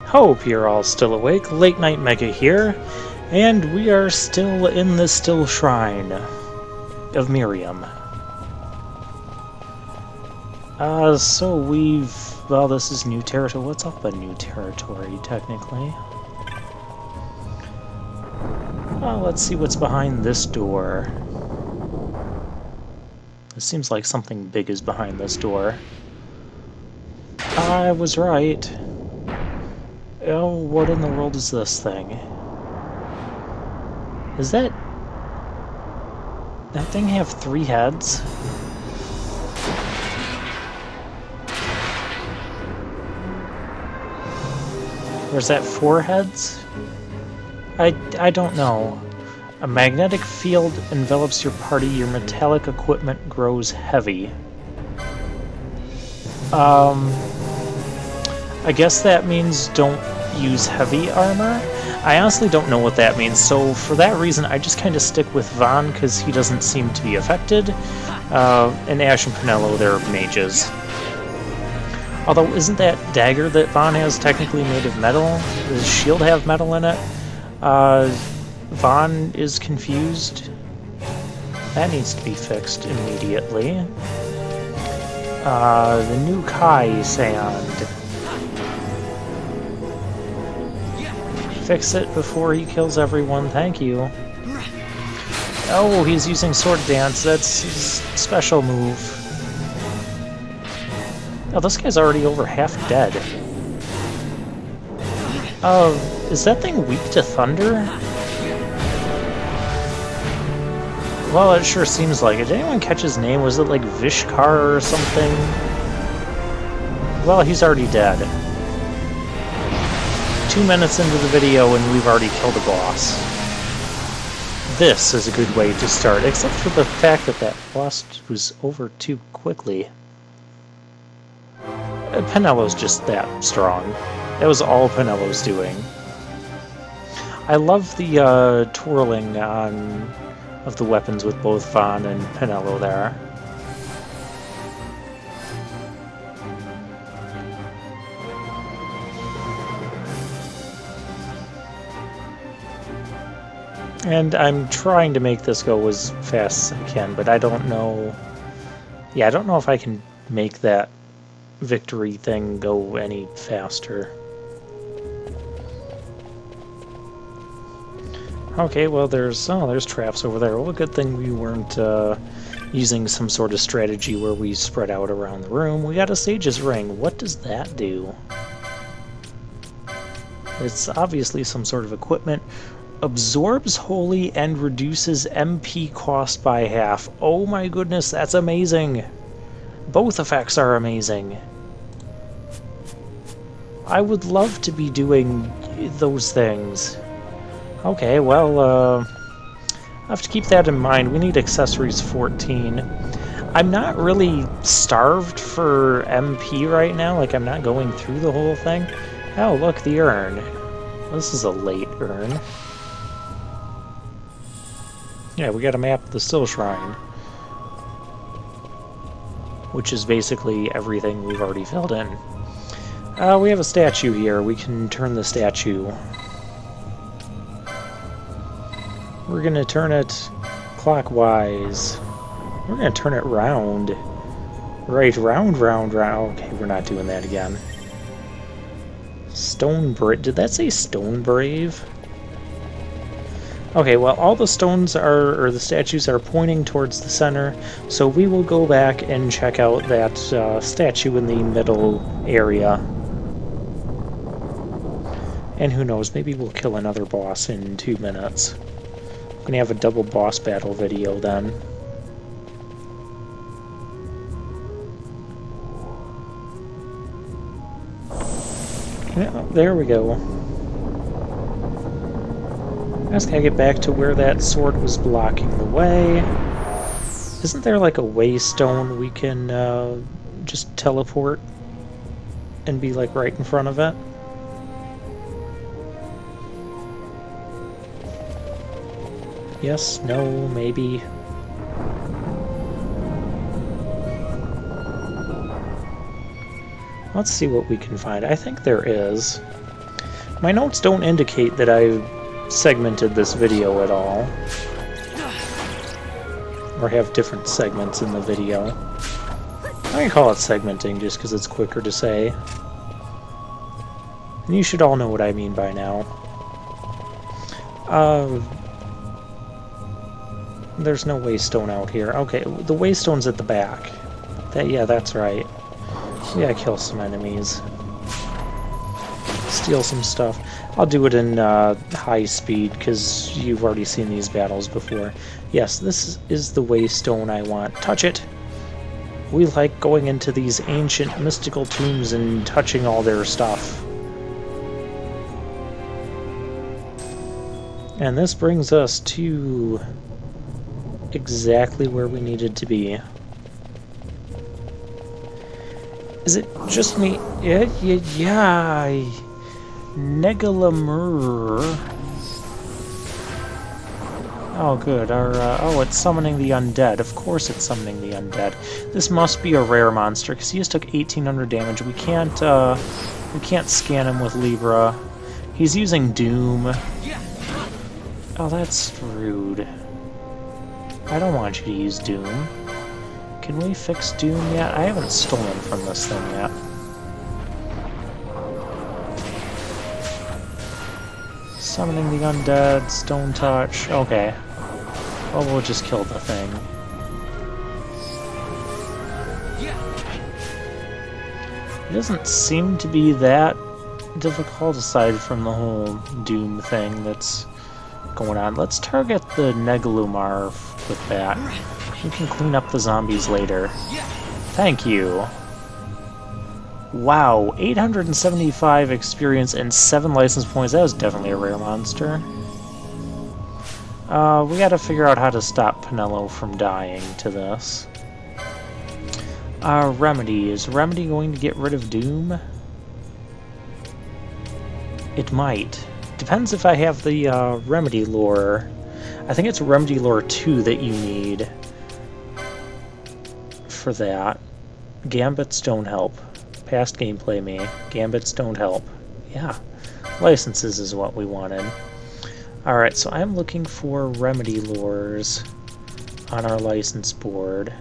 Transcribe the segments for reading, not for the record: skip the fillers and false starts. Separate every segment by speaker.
Speaker 1: Hope you're all still awake. Late Night Mega here, and we are still in the still shrine of Miriam. Well, this is new territory. What's up in new territory, technically? Let's see what's behind this door. It seems like something big is behind this door. I was right. Oh, what in the world is this thing? Does that thing have 3 heads? Or is that 4 heads? I don't know. A magnetic field envelops your party. Your metallic equipment grows heavy. I guess that means don't use heavy armor. I honestly don't know what that means, so for that reason I just kind of stick with Vaughn because he doesn't seem to be affected. And Ash and Penelo, they're mages. Although, isn't that dagger that Vaughn has technically made of metal? Does his shield have metal in it? Vaughn is confused. That needs to be fixed immediately. The new Kai sand. Fix it before he kills everyone, thank you. Oh, he's using Sword Dance, that's his special move. Oh, this guy's already over half dead. Is that thing weak to thunder? Well, it sure seems like it. Did anyone catch his name? Was it like Vishkar or something? Well, he's already dead. 2 minutes into the video and we've already killed a boss. This is a good way to start, except for the fact that that boss was over too quickly. Penelo's just that strong. That was all Penelo's doing. I love the twirling of the weapons with both Vaughn and Penelo there. And I'm trying to make this go as fast as I can, but I don't know... Yeah, I don't know if I can make that victory thing go any faster. Okay, well there's traps over there. Well, good thing we weren't using some sort of strategy where we spread out around the room. We got a Sage's Ring. What does that do? It's obviously some sort of equipment. Absorbs holy and reduces MP cost by half. Oh my goodness, that's amazing! Both effects are amazing. I would love to be doing those things. Okay, well, I'll have to keep that in mind. We need accessories 14. I'm not really starved for MP right now, like I'm not going through the whole thing. Oh, look, the urn. This is a late urn. Yeah, we got a map of the Still Shrine. Which is basically everything we've already filled in. We have a statue here. We can turn the statue. We're gonna turn it clockwise. We're gonna turn it round. Right, round, round, round. Okay, we're not doing that again. Stone Brave. Did that say Stone Brave? Okay, well, all the stones or the statues are pointing towards the center, so we will go back and check out that statue in the middle area. And who knows, maybe we'll kill another boss in 2 minutes. We're gonna have a double boss battle video then. Yeah, there we go. I just gotta get back to where that sword was blocking the way. Isn't there like a waystone we can just teleport and be like right in front of it? Yes, no, maybe. Let's see what we can find. I think there is. My notes don't indicate that I segmented this video at all. Or have different segments in the video. I can call it segmenting just because it's quicker to say. And you should all know what I mean by now. There's no waystone out here. Okay, the waystone's at the back. Yeah, that's right. We gotta kill some enemies. Steal some stuff. I'll do it in high speed, because you've already seen these battles before. Yes, this is the waystone I want. Touch it! We like going into these ancient mystical tombs and touching all their stuff. And this brings us to exactly where we needed to be. Is it just me? Yeah. Negalamur. Oh, good. Oh, it's summoning the undead. Of course it's summoning the undead. This must be a rare monster, because he just took 1,800 damage. We can't scan him with Libra. He's using Doom. Oh, that's rude. I don't want you to use Doom. Can we fix Doom yet? I haven't stolen from this thing yet. Summoning the undead, stone touch. Okay. Well, we'll just kill the thing. It doesn't seem to be that difficult aside from the whole Doom thing that's going on. Let's target the Negalumar with that. We can clean up the zombies later. Thank you. Wow, 875 experience and 7 license points. That was definitely a rare monster. We gotta figure out how to stop Pinello from dying to this. Remedy. Is Remedy going to get rid of Doom? It might. Depends if I have the Remedy lore. I think it's Remedy lore 2 that you need for that. Gambits don't help. Past gameplay me. Gambits don't help. Yeah. Licenses is what we wanted. Alright, so I'm looking for Remedy lores on our license board.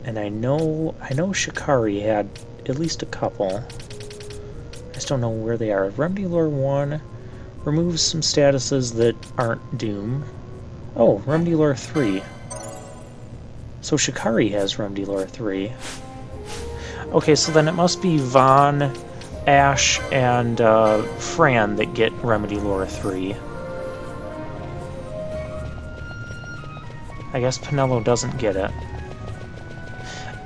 Speaker 1: And I know Shikari had at least a couple. I just don't know where they are. Remedy lore 1 removes some statuses that aren't Doom. Oh, Remedy lore 3. So Shikari has Remedy lore 3. Okay, so then it must be Vaughn, Ash, and Fran that get Remedy lore 3. I guess Pinello doesn't get it.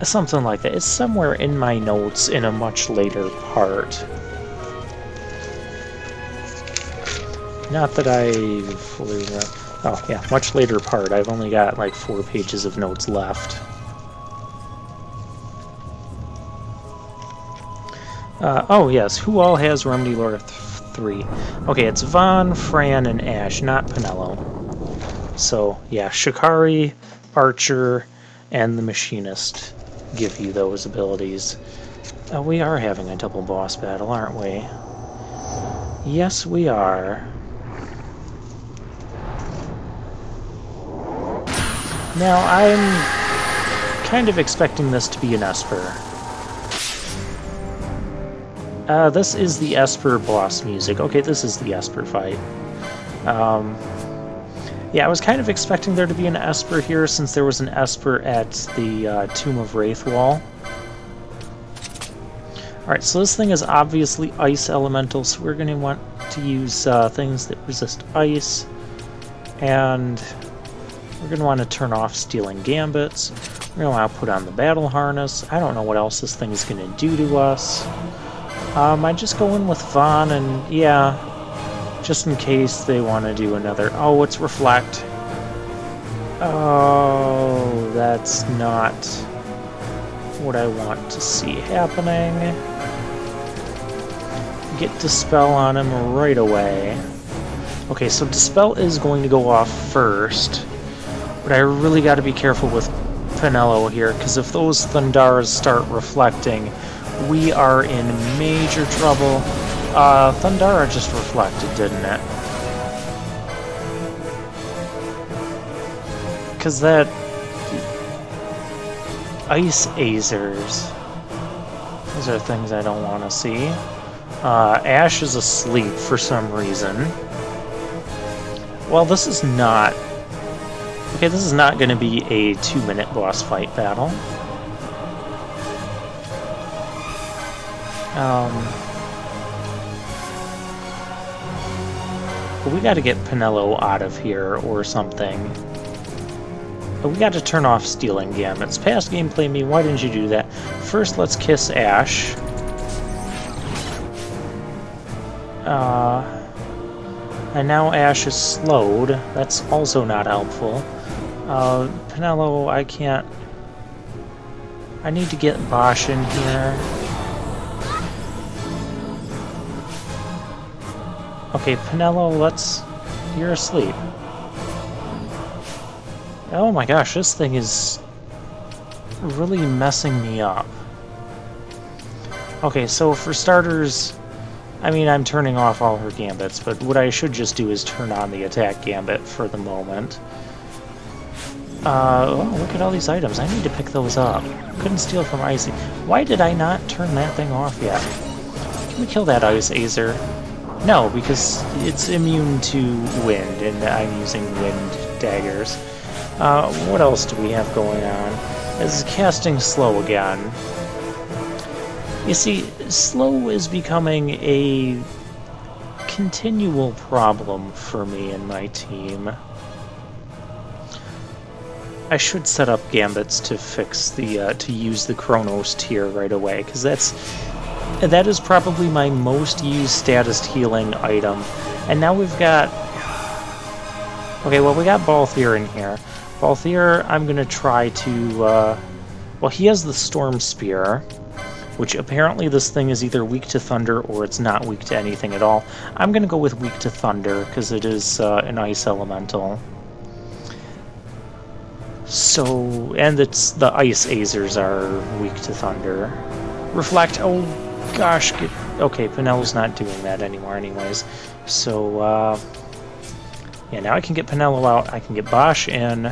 Speaker 1: Something like that. It's somewhere in my notes in a much later part. Not that I fully... oh, yeah, much later part. I've only got like 4 pages of notes left. Oh, yes. Who all has Remedy lore 3? Okay, it's Vaughn, Fran, and Ash, not Pinello. So, yeah, Shikari, Archer, and the Machinist give you those abilities. We are having a double boss battle, aren't we? Yes, we are. Now, I'm kind of expecting this to be an Esper. This is the Esper boss music. Okay, this is the Esper fight. Yeah, I was kind of expecting there to be an Esper here since there was an Esper at the Tomb of Wraithwall. Alright, so this thing is obviously Ice Elemental, so we're going to want to use things that resist ice. And we're going to want to turn off Stealing Gambits. We're going to want to put on the Battle Harness. I don't know what else this thing is going to do to us. I just go in with Vaughn, and yeah, just in case they want to do another... Oh, it's Reflect. Oh, that's not what I want to see happening. Get Dispel on him right away. Okay, so Dispel is going to go off first, but I really got to be careful with Pinello here, because if those Thundars start reflecting, we are in major trouble. Thundara just reflected, didn't it? Because that... Ice Azers. Those are things I don't want to see. Ash is asleep for some reason. Well, this is not... Okay, this is not going to be a 2-minute boss fight battle. But we got to get Penelo out of here or something. But we got to turn off stealing gambits. Past gameplay me, why didn't you do that? First, let's kiss Ash. And now Ash is slowed. That's also not helpful. Penelo, I can't... I need to get Bosch in here. Okay, Penelo, let's... You're asleep. Oh my gosh, this thing is really messing me up. Okay, so for starters, I mean, I'm turning off all her gambits, but what I should just do is turn on the attack gambit for the moment. Oh, look at all these items. I need to pick those up. Couldn't steal from Icy. Why did I not turn that thing off yet? Can we kill that Ice Azer? No, because it's immune to wind, and I'm using wind daggers. What else do we have going on? This is casting slow again. You see, slow is becoming a continual problem for me and my team. I should set up gambits to fix the to use the Chronos tier right away, because that is probably my most used status healing item. And now we've got... Okay, well, we got Balthier in here. Balthier, I'm going to try to... Well, he has the Storm Spear, which apparently this thing is either weak to thunder or it's not weak to anything at all. I'm going to go with weak to thunder, because it is an ice elemental. So, and it's the Ice Azers are weak to thunder. Reflect, oh gosh, okay, Penelo's not doing that anymore anyways. So, yeah, now I can get Penelo out, I can get Bosch in.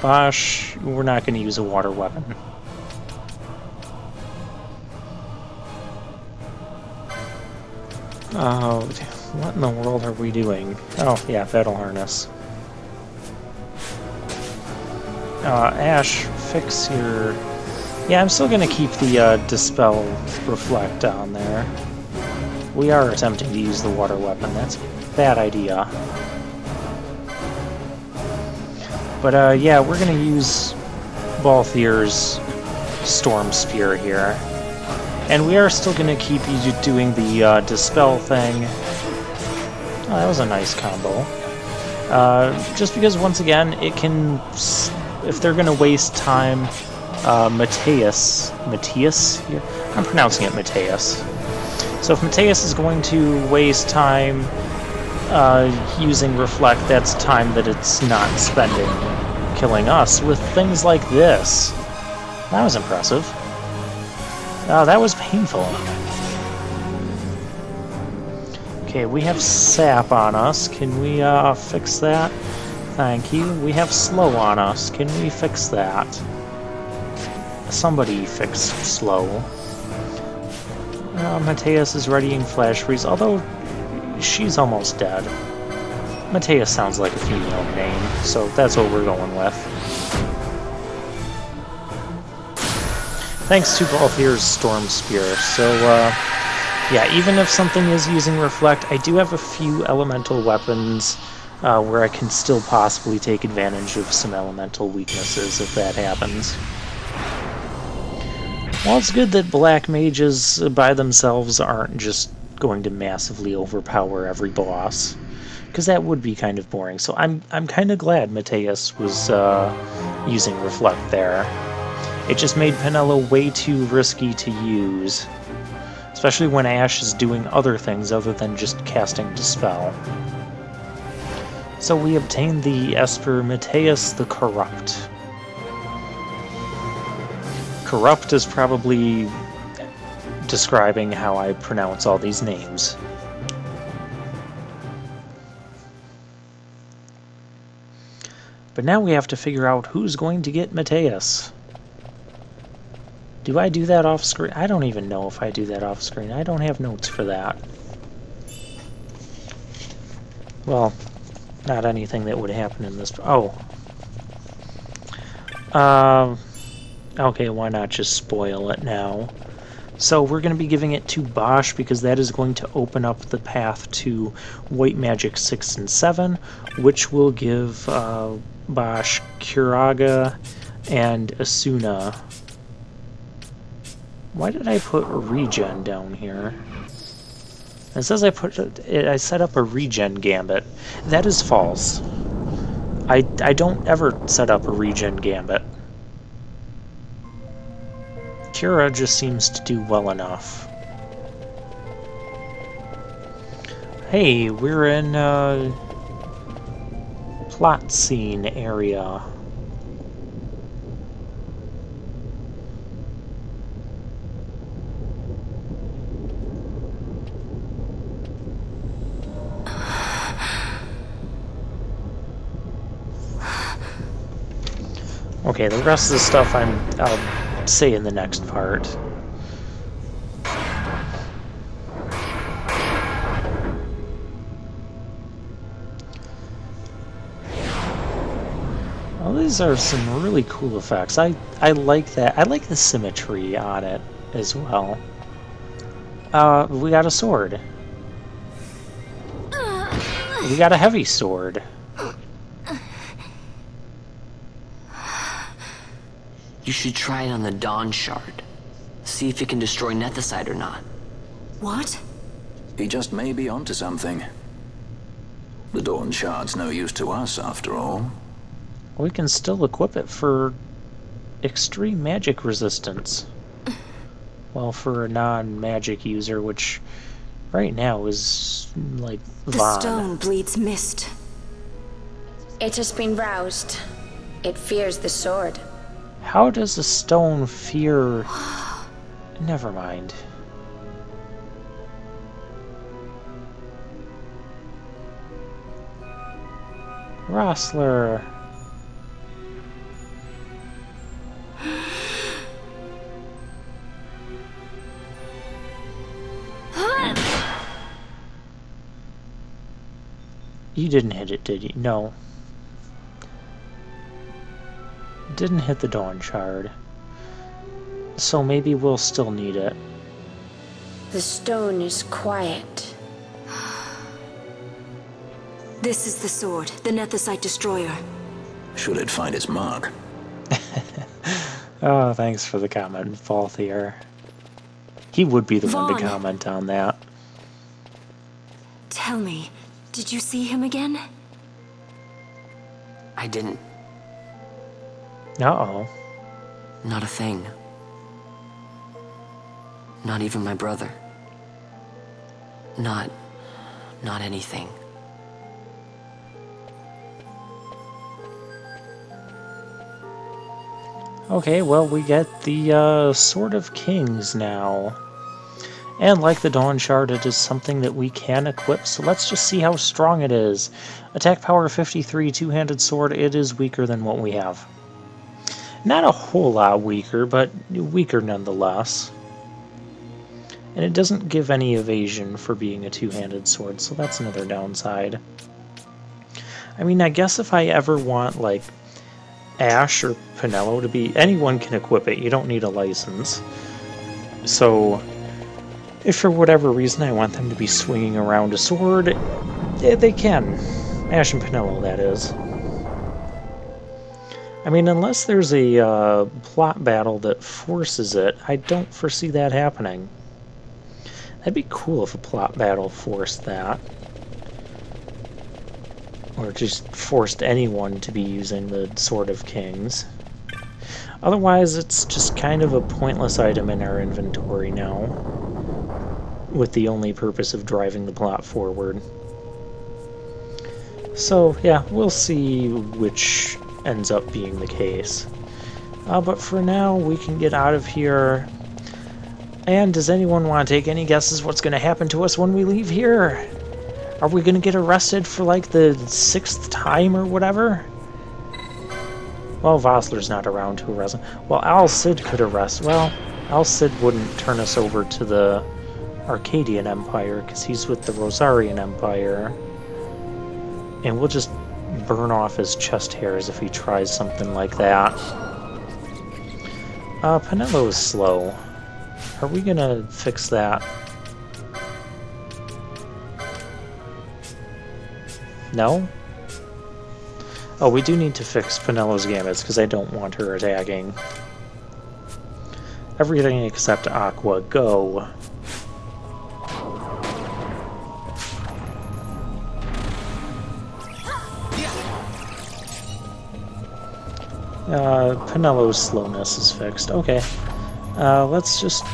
Speaker 1: Bosch, we're not going to use a water weapon. Oh, what in the world are we doing? Oh, yeah, Battle Harness. Ash, fix your... Yeah, I'm still going to keep the Dispel Reflect on there. We are attempting to use the water weapon. That's a bad idea. But, yeah, we're going to use Balthier's Storm Spear here. And we are still going to keep doing the Dispel thing. Oh, that was a nice combo. Just because, once again, it can... If they're going to waste time, Matthias here? I'm pronouncing it Matthias. So if Matthias is going to waste time using Reflect, that's time that it's not spending killing us with things like this. That was impressive. That was painful. Okay, we have sap on us. Can we fix that? Thank you. We have slow on us. Can we fix that? Somebody fix slow. Matthias is readying Flash Freeze, although she's almost dead. Matthias sounds like a female name, so that's what we're going with. Thanks to Balthier's Storm Spear. So, yeah, even if something is using Reflect, I do have a few elemental weapons where I can still possibly take advantage of some elemental weaknesses if that happens. Well, it's good that black mages by themselves aren't just going to massively overpower every boss, because that would be kind of boring. So I'm kind of glad Matthias was using Reflect there. It just made Penelo way too risky to use, especially when Ash is doing other things other than just casting Dispel. So we obtained the Esper Matthias the Corrupt. Corrupt is probably describing how I pronounce all these names. But now we have to figure out who's going to get Mateus. Do I do that off screen? I don't even know if I do that off screen. I don't have notes for that. Well, not anything that would happen in this... Oh. Okay, why not just spoil it now? So we're going to be giving it to Bosch because that is going to open up the path to White Magic 6 and 7, which will give Bosch Curaga and Asuna. Why did I put regen down here? It says I set up a regen gambit. That is false. I don't ever set up a regen gambit. Cura just seems to do well enough. Hey, we're in plot scene area. Okay, the rest of the stuff I'll say in the next part. Well, these are some really cool effects. I like that. I like the symmetry on it as well. We got a sword. We got a heavy sword.
Speaker 2: You should try it on the Dawn Shard. See if it can destroy Nethicite or not.
Speaker 3: What?
Speaker 4: He just may be onto something. The Dawn Shard's no use to us, after all.
Speaker 1: We can still equip it for extreme magic resistance. Well, for a non-magic user, which right now is like
Speaker 3: The
Speaker 1: Vaughn.
Speaker 3: stone bleeds mist.
Speaker 5: It has been roused. It fears the sword.
Speaker 1: How does a stone fear... Never mind. Rossler. You didn't hit it, did you? No. Didn't hit the Dawn Shard. So maybe we'll still need it.
Speaker 5: The stone is quiet.
Speaker 3: This is the sword, the Nethicite destroyer.
Speaker 4: Should it find its mark?
Speaker 1: Oh, thanks for the comment, Falthier. He would be the one to
Speaker 3: Vaughn.
Speaker 1: comment on that.
Speaker 3: Tell me, did you see him again?
Speaker 2: I didn't.
Speaker 1: Uh-oh.
Speaker 2: Not a thing. Not even my brother. Not anything.
Speaker 1: Okay, well, we get the Sword of Kings now. And like the Dawn Shard, it is something that we can equip, so let's just see how strong it is. Attack power 53, two-handed sword. It is weaker than what we have. Not a whole lot weaker, but weaker nonetheless. And it doesn't give any evasion for being a two-handed sword, so that's another downside. I mean, I guess if I ever want, like, Ash or Pinello to be... Anyone can equip it, you don't need a license. So, if for whatever reason I want them to be swinging around a sword, they can. Ash and Pinello, that is. I mean, unless there's a plot battle that forces it, I don't foresee that happening. That'd be cool if a plot battle forced that. Or just forced anyone to be using the Sword of Kings. Otherwise, it's just kind of a pointless item in our inventory now, with the only purpose of driving the plot forward. So, yeah, we'll see which ends up being the case. But for now, we can get out of here. And does anyone want to take any guesses what's going to happen to us when we leave here? Are we going to get arrested for, like, the 6th time or whatever? Well, Vossler's not around to arrest him. Well, Al Cid could arrest... Well, Al Cid wouldn't turn us over to the Arcadian Empire, because he's with the Rosarian Empire. And we'll just burn off his chest hairs if he tries something like that. Pinello is slow. Are we gonna fix that? No? Oh, we do need to fix Pinello's gambits, because I don't want her attacking. Everything except Aqua, go! Pinello's slowness is fixed. Okay. Let's just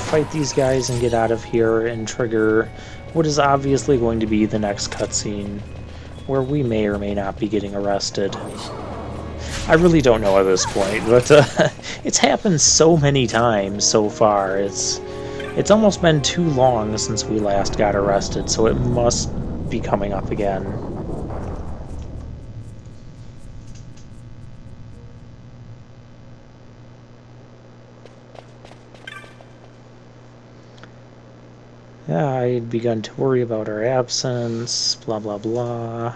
Speaker 1: fight these guys and get out of here and trigger what is obviously going to be the next cutscene, where we may or may not be getting arrested. I really don't know at this point, but it's happened so many times so far. It's almost been too long since we last got arrested, so it must be coming up again. Yeah, I'd begun to worry about our absence, blah blah blah.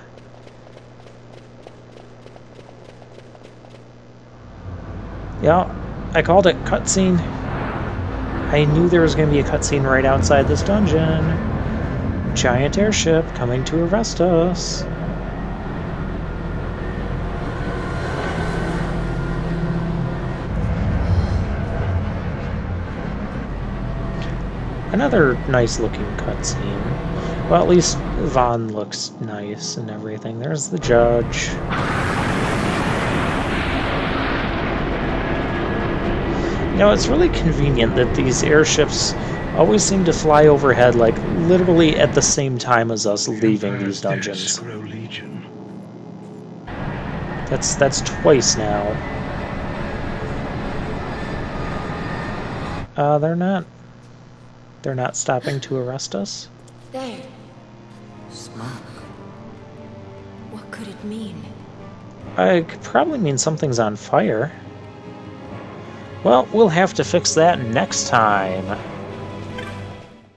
Speaker 1: Yeah, I called it cutscene. I knew there was going to be a cutscene right outside this dungeon. Giant airship coming to arrest us. Another nice looking cutscene. Well, at least Vaughn looks nice and everything. There's the judge. You know, it's really convenient that these airships always seem to fly overhead, like, literally at the same time as us leaving these dungeons. That's twice now. They're not stopping to arrest us?
Speaker 3: There. Smoke. What could it mean?
Speaker 1: It could probably mean something's on fire. Well, we'll have to fix that next time.